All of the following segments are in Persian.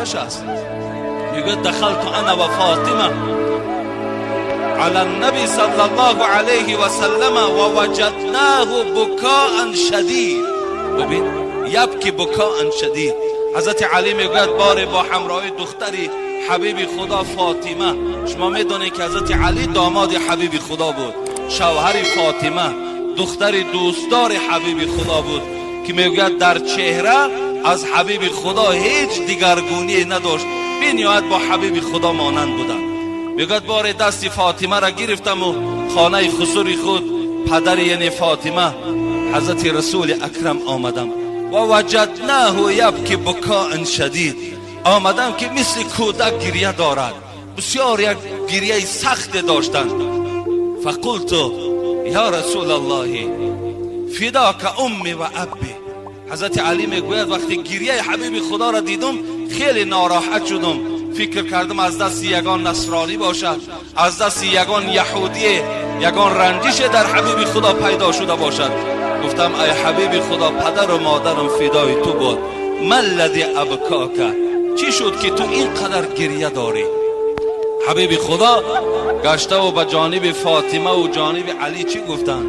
خانهش است. میگه دخلت انا و فاطمه على النبي صلی الله علیه و سلم و وجدناه بکاء شدید. ببین یبکی بکاء شدید. حضرت علی میگوید بار با همراه دختری حبیب خدا فاطمه. شما میدونید که حضرت علی داماد حبیب خدا بود، شوهر فاطمه دختر دوستدار حبیب خدا بود که میگوید در چهره از حبیب خدا هیچ دیگرگونی نداشت، بی نهایت با حبیب خدا مانند بودن. میگوید بار دست فاطمه را گرفتم و خانه خسوری خود پدر یعنی فاطمه حضرت رسول اکرم آمدم و وجدناه یبکی بکاء شدید. آمدم که مثل کودک گریه دارد، بسیار یک گریه سخت داشتند. فقلت یا رسول الله فداک امی و ابی. حضرت علی میگوید وقتی گریه حبیب خدا را دیدم خیلی ناراحت شدم، فکر کردم از دست یگان نصرانی باشد، از دست یگان یهودی یگان رنجش در حبیب خدا پیدا شده باشد. گفتم ای حبیب خدا پدر و مادرم فدای تو بود، ما الذی ابکاک، چی شد که تو اینقدر گریه داری؟ حبیب خدا گشته و به جانب فاطمه و جانب علی چی گفتن؟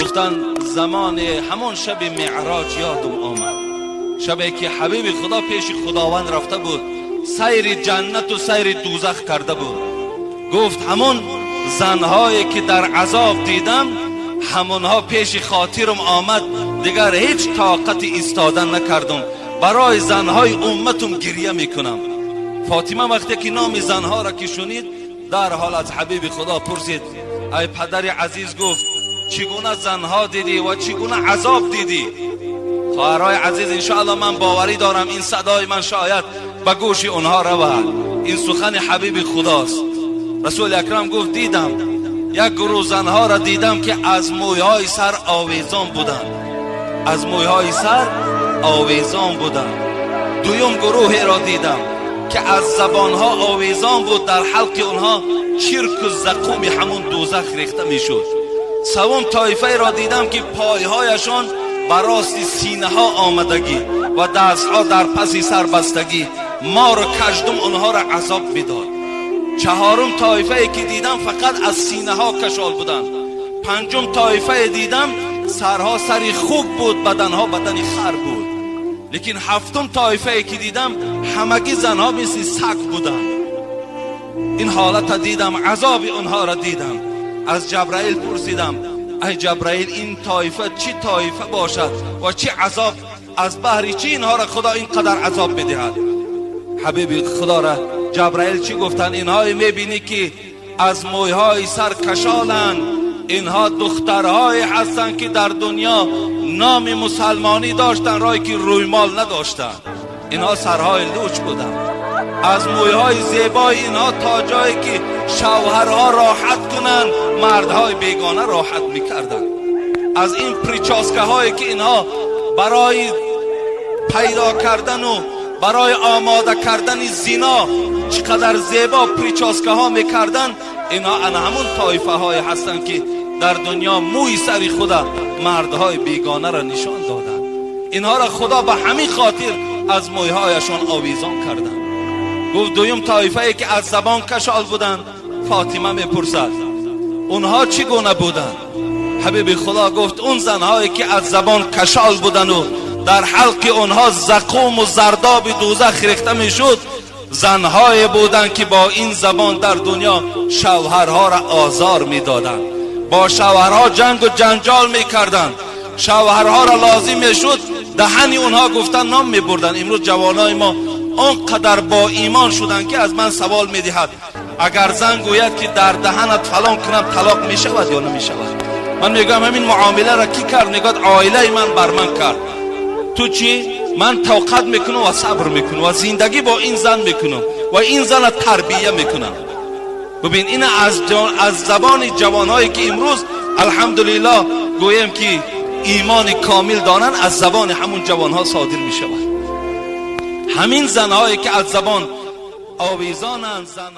گفتن زمان همون شب معراج یادم آمد، شبی که حبیب خدا پیش خداوند رفته بود، سیر جنت و سیر دوزخ کرده بود. گفت همون زنهایی که در عذاب دیدم همونها پیش خاطرم آمد، دیگر هیچ طاقت ایستادن نکردم، برای زنهای امتم گریه میکنم. فاطمه وقتی که نام زنها را که شنید در حال از حبیب خدا پرسید ای پدر عزیز، گفت چگونه زنها دیدی و چگونه عذاب دیدی؟ خواهرای عزیز انشاءالله من باوری دارم این صدای من شاید به گوش اونها رود، این سخن حبیب خداست. رسول اکرم گفت دیدم یک گروه زنها را دیدم که از مویهای سر آویزان بودند، از مویهای سر آویزان بودند. دویم گروه را دیدم که از زبانها آویزان بود، در حلق اونها چرک و زقوم همون دوزخ ریخته میشد. سوم طایفه را دیدم که پایهایشان براست سینه ها آمدگی و دستها در پس سر بستگی، مار و کژدم اونها را عذاب میداد. چهارم طایفه که دیدم فقط از سینه ها کشال بودند. پنجم طایفه دیدم سرها سری خوب بود، بدنها بدنی خر بود. لیکن هفتم طایفه که دیدم همگی زنها مثل سگ بودند. این حالت دیدم، عذاب اونها را دیدم. از جبرائیل پرسیدم ای جبرائیل این طایفه چی طایفه باشد و چی عذاب، از بحری چی اینها را خدا اینقدر عذاب بدهد؟ حبیب خدا را جبرائیل چی گفتن؟ اینها میبینی که از مویهای سر کشالند، اینها دخترهای هستند که در دنیا نام مسلمانی داشتن رای که رویمال نداشتن، اینها سرهای لوچ بودن. از مویهای زیبای اینها تا جایی که شوهرها راحت کنند مردهای بیگانه راحت میکردن. از این پریچاسکه هایی که اینها برای پیدا کردن و برای آماده کردن زنا چقدر زیبا پریچاسکه ها میکردن، اینها همون طایفه های هستند که در دنیا موی سری خدا مردهای بیگانه را نشان دادن. اینها را خدا به همین خاطر از مویهایشان آویزان کردن. گفت دویم طایفه که از زبان کشال بودن. فاطمه میپرسد اونها چگونه بودن؟ حبیب خدا گفت اون زنهایی که از زبان کشال بودن و در حلق اونها زقوم و زرداب دوزخ ریخته میشد، زنهای بودن که با این زبان در دنیا شوهرها را آزار میدادند، با شوهرها جنگ و جنجال میکردند، شوهرها را لازم میشد دهن اونها گفتن نام میبردن. امروز جوانای ما اونقدر با ایمان شدن که از من سوال میدهد اگر زن گوید که در دهنت فلان کنم طلاق میشود یا نمیشود؟ من میگم همین معامله را کی کرد؟ میگد عائله من بر من کرد. تو چی؟ من توقت میکنم و صبر میکنم و زندگی با این زن میکنم و این زن تربیه میکنم. ببین این از زبان جوانهایی که امروز الحمدلله گویم که ایمان کامل دارن، از زبان همون جوانها صادر میشود. همین زنهایی که از زبان آویزانند، زن